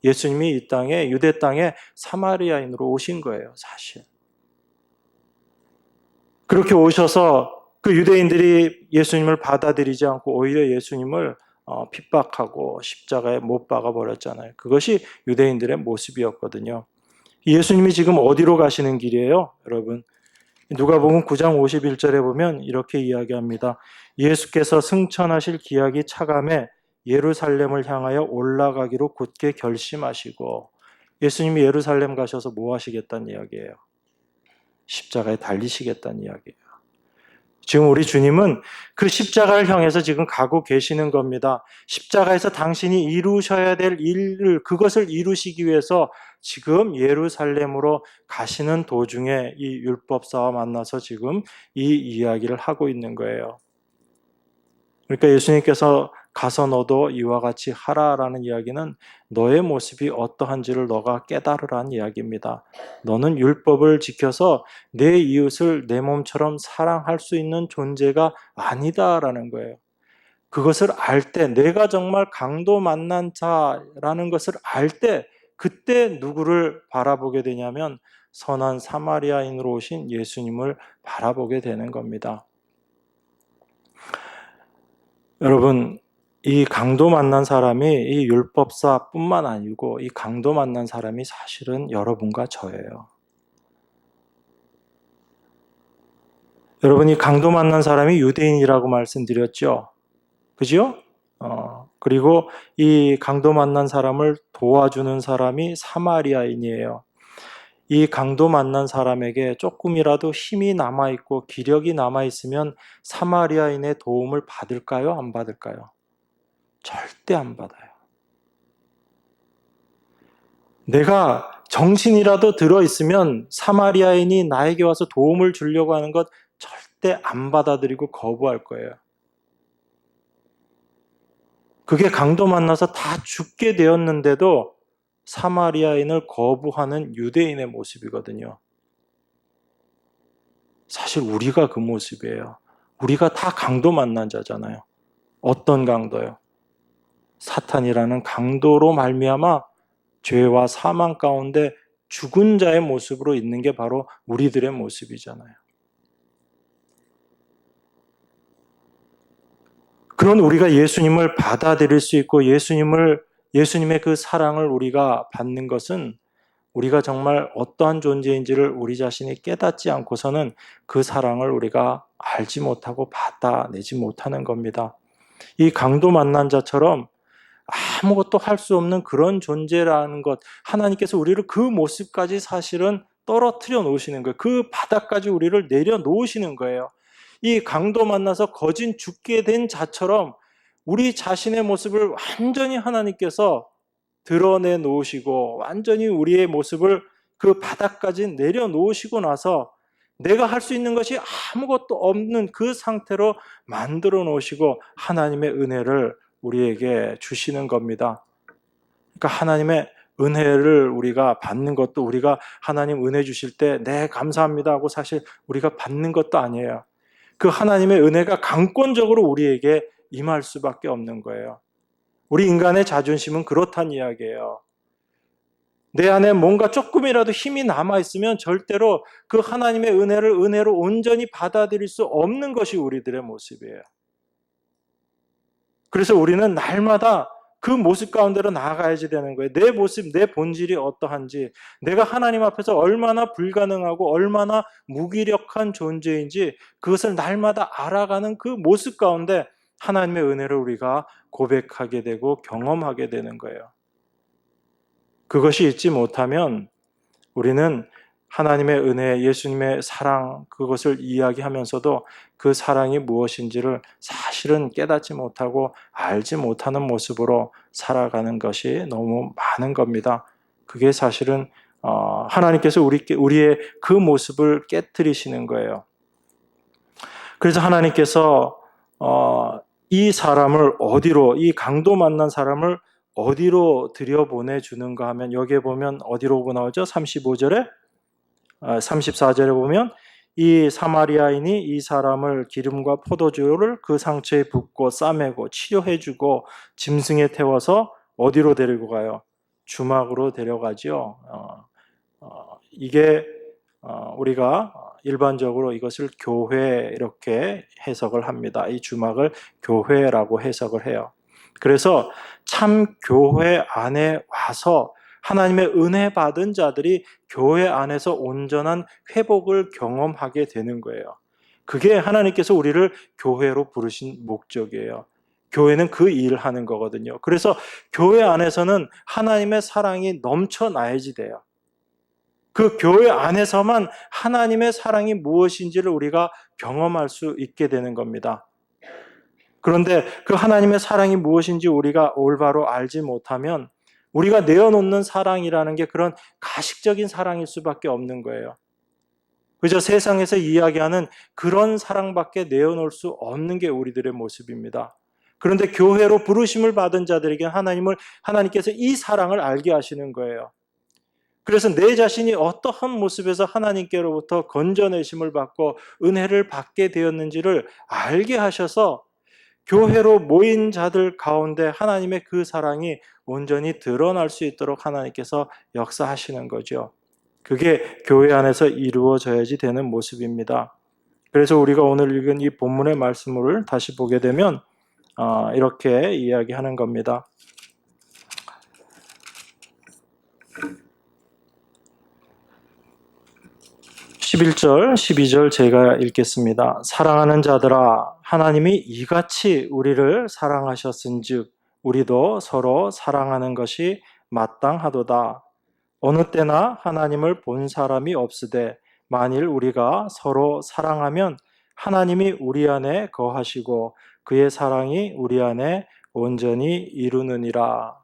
예수님이 이 땅에, 유대 땅에 사마리아인으로 오신 거예요, 사실. 그렇게 오셔서 그 유대인들이 예수님을 받아들이지 않고 오히려 예수님을 핍박하고 십자가에 못 박아 버렸잖아요. 그것이 유대인들의 모습이었거든요. 예수님이 지금 어디로 가시는 길이에요, 여러분? 누가복음 9장 51절에 보면 이렇게 이야기합니다. 예수께서 승천하실 기약이 차감해 예루살렘을 향하여 올라가기로 굳게 결심하시고, 예수님이 예루살렘 가셔서 뭐 하시겠다는 이야기예요? 십자가에 달리시겠다는 이야기예요. 지금 우리 주님은 그 십자가를 향해서 지금 가고 계시는 겁니다. 십자가에서 당신이 이루셔야 될 일을, 그것을 이루시기 위해서 지금 예루살렘으로 가시는 도중에 이 율법사와 만나서 지금 이 이야기를 하고 있는 거예요. 그러니까 예수님께서 가서 너도 이와 같이 하라라는 이야기는 너의 모습이 어떠한지를 너가 깨달으라는 이야기입니다. 너는 율법을 지켜서 내 이웃을 내 몸처럼 사랑할 수 있는 존재가 아니다라는 거예요. 그것을 알 때, 내가 정말 강도 만난 자라는 것을 알 때, 그때 누구를 바라보게 되냐면 선한 사마리아인으로 오신 예수님을 바라보게 되는 겁니다. 여러분, 이 강도 만난 사람이 이 율법사뿐만 아니고 이 강도 만난 사람이 사실은 여러분과 저예요. 여러분, 이 강도 만난 사람이 유대인이라고 말씀드렸죠? 그죠? 그리고 이 강도 만난 사람을 도와주는 사람이 사마리아인이에요. 이 강도 만난 사람에게 조금이라도 힘이 남아있고 기력이 남아있으면 사마리아인의 도움을 받을까요? 안 받을까요? 절대 안 받아요. 내가 정신이라도 들어있으면 사마리아인이 나에게 와서 도움을 주려고 하는 것 절대 안 받아들이고 거부할 거예요. 그게 강도 만나서 다 죽게 되었는데도 사마리아인을 거부하는 유대인의 모습이거든요. 사실 우리가 그 모습이에요. 우리가 다 강도 만난 자잖아요. 어떤 강도요? 사탄이라는 강도로 말미암아 죄와 사망 가운데 죽은 자의 모습으로 있는 게 바로 우리들의 모습이잖아요. 그런 우리가 예수님을 받아들일 수 있고 예수님의 그 사랑을 우리가 받는 것은 우리가 정말 어떠한 존재인지를 우리 자신이 깨닫지 않고서는 그 사랑을 우리가 알지 못하고 받아내지 못하는 겁니다. 이 강도 만난 자처럼 아무것도 할 수 없는 그런 존재라는 것, 하나님께서 우리를 그 모습까지 사실은 떨어뜨려 놓으시는 거예요. 그 바닥까지 우리를 내려놓으시는 거예요. 이 강도 만나서 거진 죽게 된 자처럼 우리 자신의 모습을 완전히 하나님께서 드러내 놓으시고 완전히 우리의 모습을 그 바닥까지 내려놓으시고 나서 내가 할 수 있는 것이 아무것도 없는 그 상태로 만들어 놓으시고 하나님의 은혜를 우리에게 주시는 겁니다. 그러니까 하나님의 은혜를 우리가 받는 것도 우리가 하나님 은혜 주실 때 네 감사합니다 하고 사실 우리가 받는 것도 아니에요. 그 하나님의 은혜가 강권적으로 우리에게 임할 수밖에 없는 거예요. 우리 인간의 자존심은 그렇단 이야기예요. 내 안에 뭔가 조금이라도 힘이 남아있으면 절대로 그 하나님의 은혜를 은혜로 온전히 받아들일 수 없는 것이 우리들의 모습이에요. 그래서 우리는 날마다 그 모습 가운데로 나아가야지 되는 거예요. 내 모습, 내 본질이 어떠한지, 내가 하나님 앞에서 얼마나 불가능하고 얼마나 무기력한 존재인지 그것을 날마다 알아가는 그 모습 가운데 하나님의 은혜를 우리가 고백하게 되고 경험하게 되는 거예요. 그것이 있지 못하면 우리는 하나님의 은혜, 예수님의 사랑, 그것을 이야기하면서도 그 사랑이 무엇인지를 사실은 깨닫지 못하고 알지 못하는 모습으로 살아가는 것이 너무 많은 겁니다. 그게 사실은 하나님께서 우리의 그 모습을 깨뜨리시는 거예요. 그래서 하나님께서 이 사람을 어디로, 이 강도 만난 사람을 어디로 들여보내주는가 하면 여기에 보면 어디로 나오죠? 35절에 34절에 보면 이 사마리아인이 이 사람을 기름과 포도주를 그 상처에 붓고 싸매고 치료해주고 짐승에 태워서 어디로 데리고 가요? 주막으로 데려가죠. 이게 우리가 일반적으로 이것을 교회 이렇게 해석을 합니다. 이 주막을 교회라고 해석을 해요. 그래서 참 교회 안에 와서 하나님의 은혜 받은 자들이 교회 안에서 온전한 회복을 경험하게 되는 거예요. 그게 하나님께서 우리를 교회로 부르신 목적이에요. 교회는 그 일을 하는 거거든요. 그래서 교회 안에서는 하나님의 사랑이 넘쳐나야지 돼요. 그 교회 안에서만 하나님의 사랑이 무엇인지를 우리가 경험할 수 있게 되는 겁니다. 그런데 그 하나님의 사랑이 무엇인지 우리가 올바로 알지 못하면 우리가 내어놓는 사랑이라는 게 그런 가식적인 사랑일 수밖에 없는 거예요. 그저 세상에서 이야기하는 그런 사랑밖에 내어놓을 수 없는 게 우리들의 모습입니다. 그런데 교회로 부르심을 받은 자들에게 하나님께서 이 사랑을 알게 하시는 거예요. 그래서 내 자신이 어떠한 모습에서 하나님께로부터 건져내심을 받고 은혜를 받게 되었는지를 알게 하셔서 교회로 모인 자들 가운데 하나님의 그 사랑이 온전히 드러날 수 있도록 하나님께서 역사하시는 거죠. 그게 교회 안에서 이루어져야지 되는 모습입니다. 그래서 우리가 오늘 읽은 이 본문의 말씀을 다시 보게 되면 이렇게 이야기하는 겁니다. 11절, 12절 제가 읽겠습니다. 사랑하는 자들아, 하나님이 이같이 우리를 사랑하셨은즉 우리도 서로 사랑하는 것이 마땅하도다. 어느 때나 하나님을 본 사람이 없으되 만일 우리가 서로 사랑하면 하나님이 우리 안에 거하시고 그의 사랑이 우리 안에 온전히 이루느니라.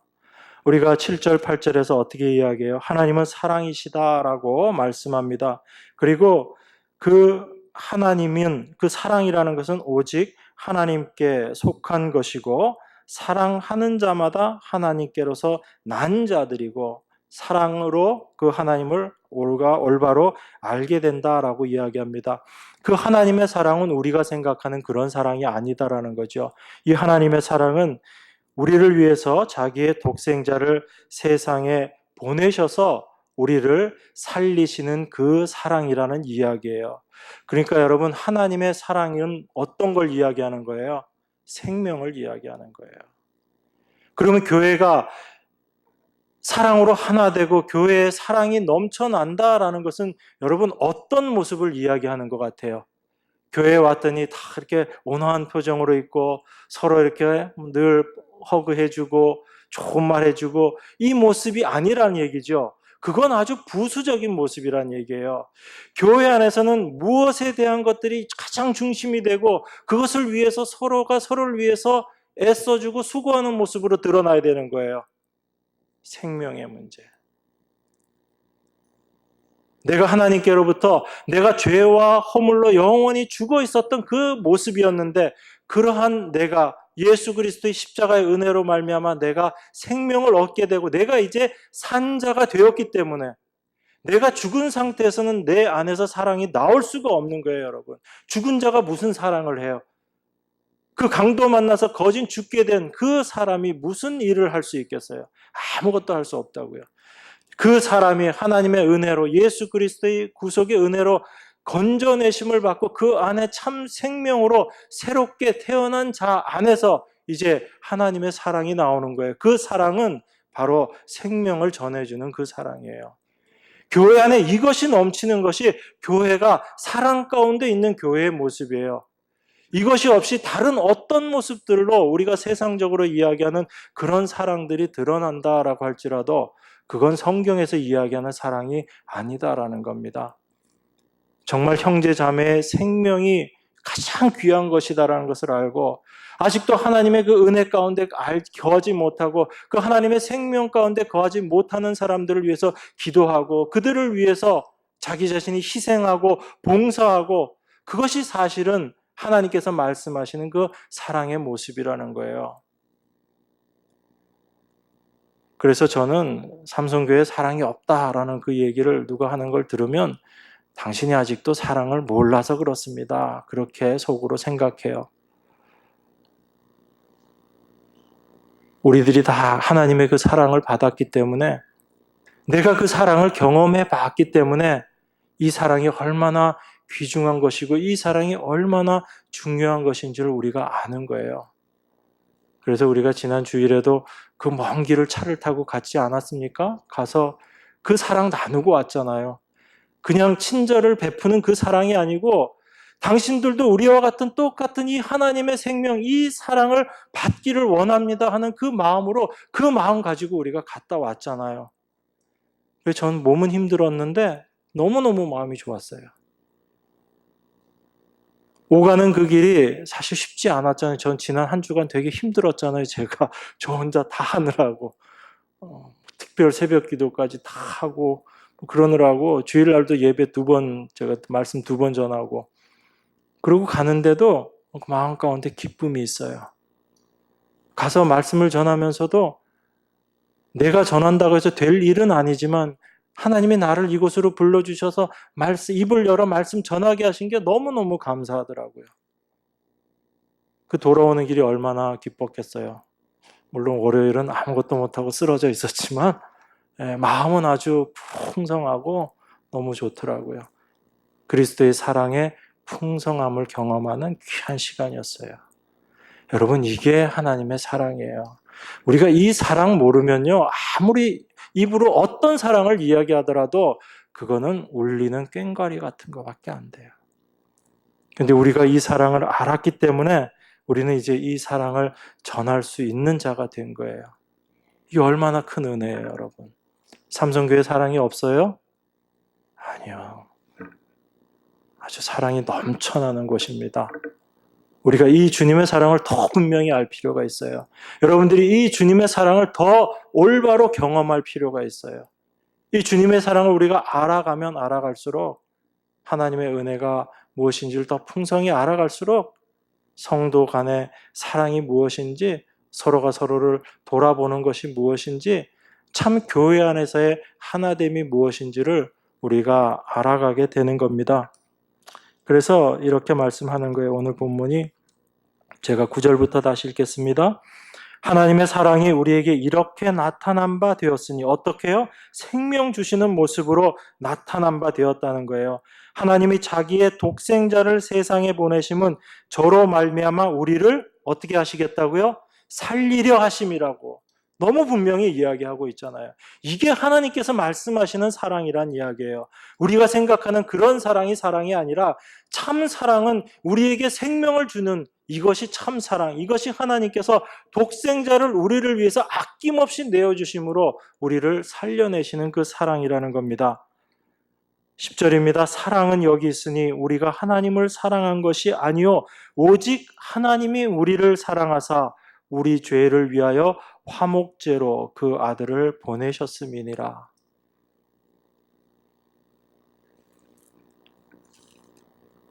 우리가 7절, 8절에서 어떻게 이야기해요? 하나님은 사랑이시다라고 말씀합니다. 그리고 그 하나님은, 그 사랑이라는 것은 오직 하나님께 속한 것이고 사랑하는 자마다 하나님께로서 난 자들이고 사랑으로 그 하나님을 올바로 알게 된다라고 이야기합니다. 그 하나님의 사랑은 우리가 생각하는 그런 사랑이 아니다라는 거죠. 이 하나님의 사랑은 우리를 위해서 자기의 독생자를 세상에 보내셔서 우리를 살리시는 그 사랑이라는 이야기예요. 그러니까 여러분, 하나님의 사랑은 어떤 걸 이야기하는 거예요? 생명을 이야기하는 거예요. 그러면 교회가 사랑으로 하나 되고 교회의 사랑이 넘쳐난다라는 것은 여러분 어떤 모습을 이야기하는 것 같아요? 교회에 왔더니 다 이렇게 온화한 표정으로 있고 서로 이렇게 늘 허그해주고 좋은 말 해주고 이 모습이 아니란 얘기죠. 그건 아주 부수적인 모습이란 얘기예요. 교회 안에서는 무엇에 대한 것들이 가장 중심이 되고 그것을 위해서 서로가 서로를 위해서 애써주고 수고하는 모습으로 드러나야 되는 거예요. 생명의 문제. 내가 하나님께로부터 내가 죄와 허물로 영원히 죽어 있었던 그 모습이었는데, 그러한 내가 예수 그리스도의 십자가의 은혜로 말미암아 내가 생명을 얻게 되고 내가 이제 산 자가 되었기 때문에, 내가 죽은 상태에서는 내 안에서 사랑이 나올 수가 없는 거예요, 여러분. 죽은 자가 무슨 사랑을 해요? 그 강도 만나서 거진 죽게 된 그 사람이 무슨 일을 할 수 있겠어요? 아무것도 할 수 없다고요. 그 사람이 하나님의 은혜로, 예수 그리스도의 구속의 은혜로 건져내심을 받고 그 안에 참 생명으로 새롭게 태어난 자 안에서 이제 하나님의 사랑이 나오는 거예요. 그 사랑은 바로 생명을 전해주는 그 사랑이에요. 교회 안에 이것이 넘치는 것이 교회가 사랑 가운데 있는 교회의 모습이에요. 이것이 없이 다른 어떤 모습들로 우리가 세상적으로 이야기하는 그런 사랑들이 드러난다라고 할지라도 그건 성경에서 이야기하는 사랑이 아니다라는 겁니다. 정말 형제 자매의 생명이 가장 귀한 것이다라는 것을 알고, 아직도 하나님의 그 은혜 가운데 거하지 못하고 그 하나님의 생명 가운데 거하지 못하는 사람들을 위해서 기도하고 그들을 위해서 자기 자신이 희생하고 봉사하고, 그것이 사실은 하나님께서 말씀하시는 그 사랑의 모습이라는 거예요. 그래서 저는 삼성교회에 사랑이 없다라는 그 얘기를 누가 하는 걸 들으면 당신이 아직도 사랑을 몰라서 그렇습니다. 그렇게 속으로 생각해요. 우리들이 다 하나님의 그 사랑을 받았기 때문에, 내가 그 사랑을 경험해 봤기 때문에 이 사랑이 얼마나 귀중한 것이고 이 사랑이 얼마나 중요한 것인지를 우리가 아는 거예요. 그래서 우리가 지난 주일에도 그 먼 길을 차를 타고 갔지 않았습니까? 가서 그 사랑 나누고 왔잖아요. 그냥 친절을 베푸는 그 사랑이 아니고, 당신들도 우리와 같은 똑같은 이 하나님의 생명, 이 사랑을 받기를 원합니다 하는 그 마음으로, 그 마음 가지고 우리가 갔다 왔잖아요. 그래서 저는 몸은 힘들었는데 너무너무 마음이 좋았어요. 오가는 그 길이 사실 쉽지 않았잖아요. 전 지난 한 주간 되게 힘들었잖아요. 제가 저 혼자 다 하느라고. 특별 새벽 기도까지 다 하고 그러느라고 주일날도 예배 2번, 제가 말씀 2번 전하고, 그러고 가는데도 마음 가운데 기쁨이 있어요. 가서 말씀을 전하면서도 내가 전한다고 해서 될 일은 아니지만 하나님이 나를 이곳으로 불러주셔서 입을 열어 말씀 전하게 하신 게 너무너무 감사하더라고요. 그 돌아오는 길이 얼마나 기뻤겠어요. 물론 월요일은 아무것도 못하고 쓰러져 있었지만 마음은 아주 풍성하고 너무 좋더라고요. 그리스도의 사랑의 풍성함을 경험하는 귀한 시간이었어요. 여러분, 이게 하나님의 사랑이에요. 우리가 이 사랑 모르면요, 아무리 입으로 어떤 사랑을 이야기하더라도 그거는 울리는 꽹과리 같은 것밖에 안 돼요. 근데 우리가 이 사랑을 알았기 때문에 우리는 이제 이 사랑을 전할 수 있는 자가 된 거예요. 이게 얼마나 큰 은혜예요, 여러분. 삼성교회 사랑이 없어요? 아니요. 아주 사랑이 넘쳐나는 곳입니다. 우리가 이 주님의 사랑을 더 분명히 알 필요가 있어요. 여러분들이 이 주님의 사랑을 더 올바로 경험할 필요가 있어요. 이 주님의 사랑을 우리가 알아가면 알아갈수록 하나님의 은혜가 무엇인지를 더 풍성히 알아갈수록 성도 간의 사랑이 무엇인지, 서로가 서로를 돌아보는 것이 무엇인지, 참 교회 안에서의 하나됨이 무엇인지를 우리가 알아가게 되는 겁니다. 그래서 이렇게 말씀하는 거예요. 오늘 본문이, 제가 9절부터 다시 읽겠습니다. 하나님의 사랑이 우리에게 이렇게 나타난 바 되었으니, 어떻게요? 생명 주시는 모습으로 나타난 바 되었다는 거예요. 하나님이 자기의 독생자를 세상에 보내심은 저로 말미암아 우리를 어떻게 하시겠다고요? 살리려 하심이라고 너무 분명히 이야기하고 있잖아요. 이게 하나님께서 말씀하시는 사랑이란 이야기예요. 우리가 생각하는 그런 사랑이 아니라, 참 사랑은 우리에게 생명을 주는, 이것이 참 사랑, 이것이 하나님께서 독생자를 우리를 위해서 아낌없이 내어주심으로 우리를 살려내시는 그 사랑이라는 겁니다. 10절입니다. 사랑은 여기 있으니 우리가 하나님을 사랑한 것이 아니요 오직 하나님이 우리를 사랑하사 우리 죄를 위하여 화목제로 그 아들을 보내셨음이니라.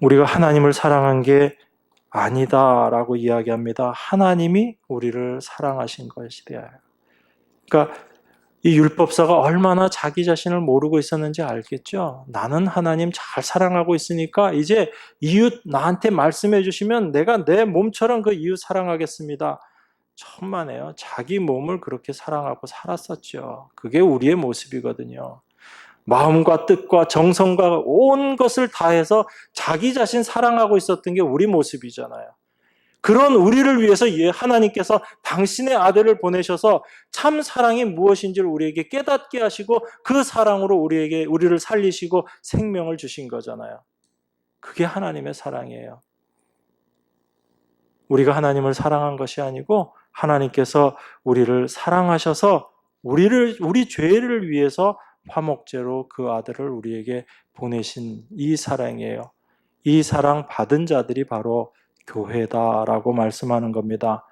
우리가 하나님을 사랑한 게 아니다라고 이야기합니다. 하나님이 우리를 사랑하신 것이다. 그러니까 이 율법사가 얼마나 자기 자신을 모르고 있었는지 알겠죠? 나는 하나님 잘 사랑하고 있으니까 이제 이웃 나한테 말씀해 주시면 내가 내 몸처럼 그 이웃 사랑하겠습니다. 천만에요. 자기 몸을 그렇게 사랑하고 살았었죠. 그게 우리의 모습이거든요. 마음과 뜻과 정성과 온 것을 다해서 자기 자신 사랑하고 있었던 게 우리 모습이잖아요. 그런 우리를 위해서 하나님께서 당신의 아들을 보내셔서 참 사랑이 무엇인지를 우리에게 깨닫게 하시고 그 사랑으로 우리를 살리시고 생명을 주신 거잖아요. 그게 하나님의 사랑이에요. 우리가 하나님을 사랑한 것이 아니고 하나님께서 우리를 사랑하셔서 우리 죄를 위해서 화목제로 그 아들을 우리에게 보내신 이 사랑이에요. 이 사랑 받은 자들이 바로 교회다라고 말씀하는 겁니다.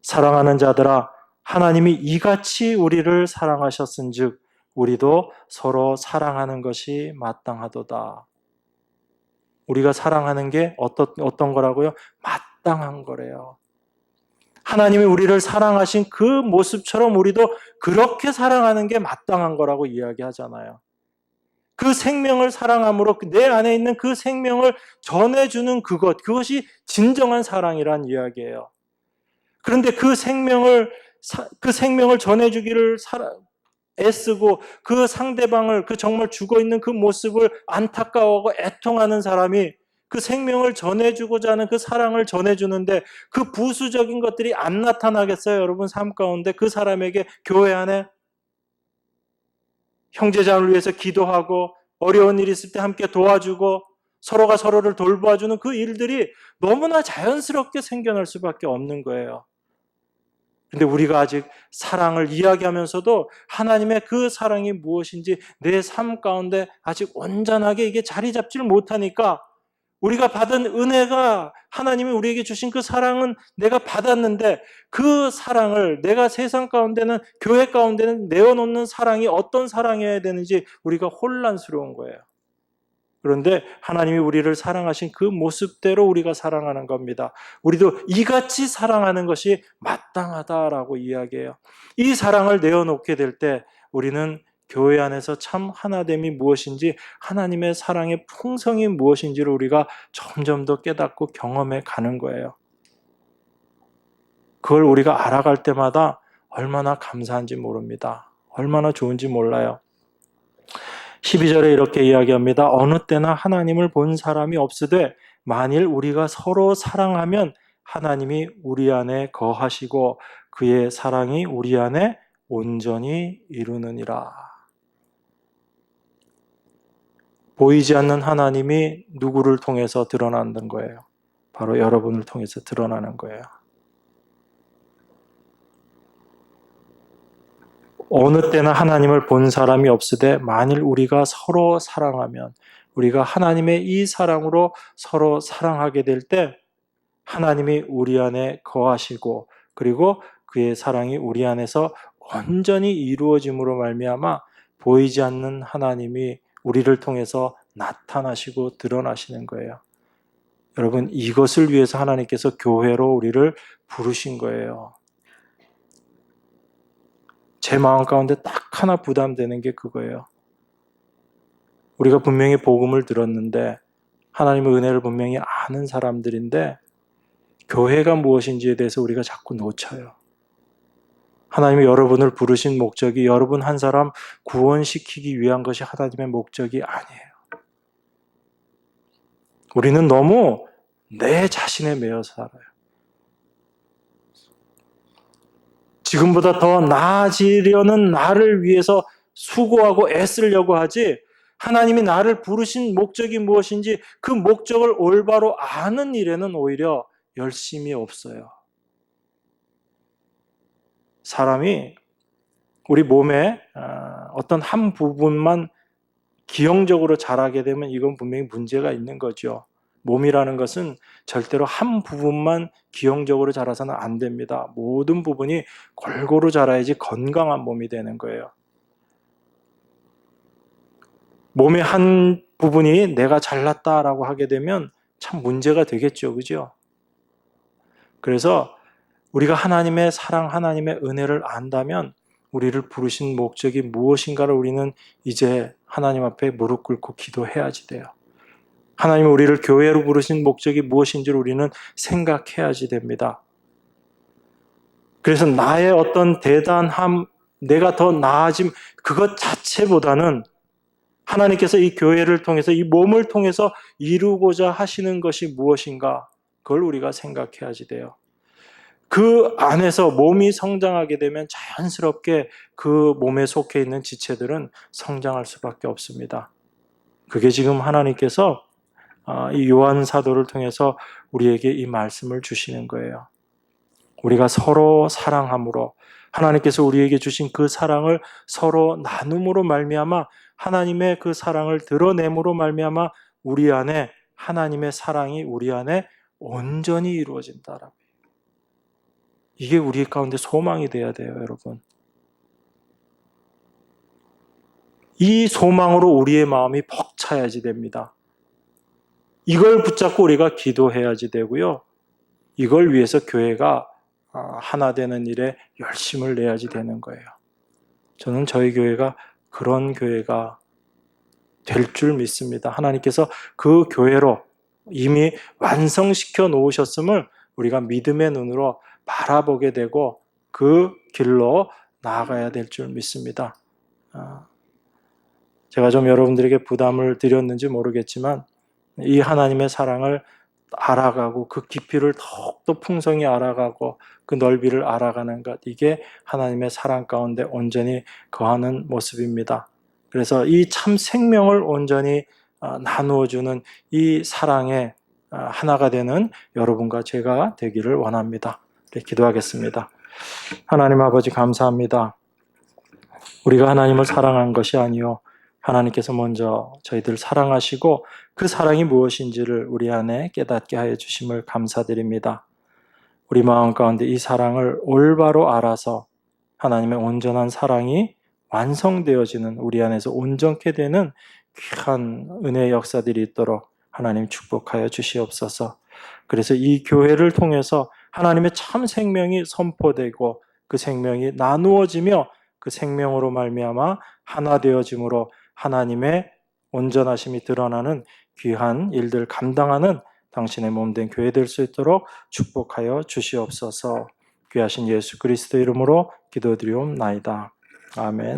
사랑하는 자들아, 하나님이 이같이 우리를 사랑하셨은즉 우리도 서로 사랑하는 것이 마땅하도다. 우리가 사랑하는 게 어떤 거라고요? 마땅한 거래요. 하나님이 우리를 사랑하신 그 모습처럼 우리도 그렇게 사랑하는 게 마땅한 거라고 이야기하잖아요. 그 생명을 사랑함으로 내 안에 있는 그 생명을 전해주는 그것이 진정한 사랑이란 이야기예요. 그런데 그 생명을 전해주기를 애쓰고 그 상대방을 정말 죽어있는 그 모습을 안타까워하고 애통하는 사람이 그 생명을 전해주고자 하는 그 사랑을 전해주는데 그 부수적인 것들이 안 나타나겠어요? 여러분 삶 가운데 그 사람에게 교회 안에 형제자매를 위해서 기도하고 어려운 일이 있을 때 함께 도와주고 서로가 서로를 돌봐주는 그 일들이 너무나 자연스럽게 생겨날 수밖에 없는 거예요. 근데 우리가 아직 사랑을 이야기하면서도 하나님의 그 사랑이 무엇인지 내 삶 가운데 아직 온전하게 이게 자리 잡지를 못하니까 우리가 받은 은혜가 하나님이 우리에게 주신 그 사랑은 내가 받았는데 그 사랑을 내가 세상 가운데는 교회 가운데는 내어놓는 사랑이 어떤 사랑이어야 되는지 우리가 혼란스러운 거예요. 그런데 하나님이 우리를 사랑하신 그 모습대로 우리가 사랑하는 겁니다. 우리도 이같이 사랑하는 것이 마땅하다라고 이야기해요. 이 사랑을 내어놓게 될 때 우리는 교회 안에서 참 하나됨이 무엇인지 하나님의 사랑의 풍성이 무엇인지를 우리가 점점 더 깨닫고 경험해 가는 거예요. 그걸 우리가 알아갈 때마다 얼마나 감사한지 모릅니다. 얼마나 좋은지 몰라요. 12절에 이렇게 이야기합니다. 어느 때나 하나님을 본 사람이 없으되 만일 우리가 서로 사랑하면 하나님이 우리 안에 거하시고 그의 사랑이 우리 안에 온전히 이루느니라. 보이지 않는 하나님이 누구를 통해서 드러나는 거예요? 바로 여러분을 통해서 드러나는 거예요. 어느 때나 하나님을 본 사람이 없으되 만일 우리가 서로 사랑하면 우리가 하나님의 이 사랑으로 서로 사랑하게 될 때 하나님이 우리 안에 거하시고 그리고 그의 사랑이 우리 안에서 온전히 이루어짐으로 말미암아 보이지 않는 하나님이 우리를 통해서 나타나시고 드러나시는 거예요. 여러분, 이것을 위해서 하나님께서 교회로 우리를 부르신 거예요. 제 마음 가운데 딱 하나 부담되는 게 그거예요. 우리가 분명히 복음을 들었는데 하나님의 은혜를 분명히 아는 사람들인데 교회가 무엇인지에 대해서 우리가 자꾸 놓쳐요. 하나님이 여러분을 부르신 목적이 여러분 한 사람 구원시키기 위한 것이 하나님의 목적이 아니에요. 우리는 너무 내 자신에 매여 살아요. 지금보다 더 나아지려는 나를 위해서 수고하고 애쓰려고 하지 하나님이 나를 부르신 목적이 무엇인지 그 목적을 올바로 아는 일에는 오히려 열심이 없어요. 사람이 우리 몸에 어떤 한 부분만 기형적으로 자라게 되면 이건 분명히 문제가 있는 거죠. 몸이라는 것은 절대로 한 부분만 기형적으로 자라서는 안 됩니다. 모든 부분이 골고루 자라야지 건강한 몸이 되는 거예요. 몸의 한 부분이 내가 잘났다라고 하게 되면 참 문제가 되겠죠. 그죠? 그래서 우리가 하나님의 사랑, 하나님의 은혜를 안다면 우리를 부르신 목적이 무엇인가를 우리는 이제 하나님 앞에 무릎 꿇고 기도해야지 돼요. 하나님은 우리를 교회로 부르신 목적이 무엇인지를 우리는 생각해야지 됩니다. 그래서 나의 어떤 대단함, 내가 더 나아짐, 그것 자체보다는 하나님께서 이 교회를 통해서, 이 몸을 통해서 이루고자 하시는 것이 무엇인가, 그걸 우리가 생각해야지 돼요. 그 안에서 몸이 성장하게 되면 자연스럽게 그 몸에 속해 있는 지체들은 성장할 수밖에 없습니다. 그게 지금 하나님께서 이 요한 사도를 통해서 우리에게 이 말씀을 주시는 거예요. 우리가 서로 사랑함으로, 하나님께서 우리에게 주신 그 사랑을 서로 나눔으로 말미암아 하나님의 그 사랑을 드러냄으로 말미암아 우리 안에 하나님의 사랑이 우리 안에 온전히 이루어진다라고. 이게 우리 가운데 소망이 돼야 돼요, 여러분. 이 소망으로 우리의 마음이 벅차야지 됩니다. 이걸 붙잡고 우리가 기도해야지 되고요. 이걸 위해서 교회가 하나 되는 일에 열심을 내야지 되는 거예요. 저는 저희 교회가 그런 교회가 될 줄 믿습니다. 하나님께서 그 교회로 이미 완성시켜 놓으셨음을 우리가 믿음의 눈으로 바라보게 되고 그 길로 나아가야 될 줄 믿습니다. 제가 좀 여러분들에게 부담을 드렸는지 모르겠지만 이 하나님의 사랑을 알아가고 그 깊이를 더욱더 풍성히 알아가고 그 넓이를 알아가는 것, 이게 하나님의 사랑 가운데 온전히 거하는 모습입니다. 그래서 이 참 생명을 온전히 나누어주는 이 사랑에 하나가 되는 여러분과 제가 되기를 원합니다. 기도하겠습니다. 하나님 아버지 감사합니다. 우리가 하나님을 사랑한 것이 아니요 하나님께서 먼저 저희들 사랑하시고 그 사랑이 무엇인지를 우리 안에 깨닫게 하여 주심을 감사드립니다. 우리 마음 가운데 이 사랑을 올바로 알아서 하나님의 온전한 사랑이 완성되어지는, 우리 안에서 온전케 되는 귀한 은혜의 역사들이 있도록 하나님 축복하여 주시옵소서. 그래서 이 교회를 통해서 하나님의 참 생명이 선포되고 그 생명이 나누어지며 그 생명으로 말미암아 하나 되어짐으로 하나님의 온전하심이 드러나는 귀한 일들 감당하는 당신의 몸된 교회 될 수 있도록 축복하여 주시옵소서. 귀하신 예수 그리스도 이름으로 기도드리옵나이다. 아멘.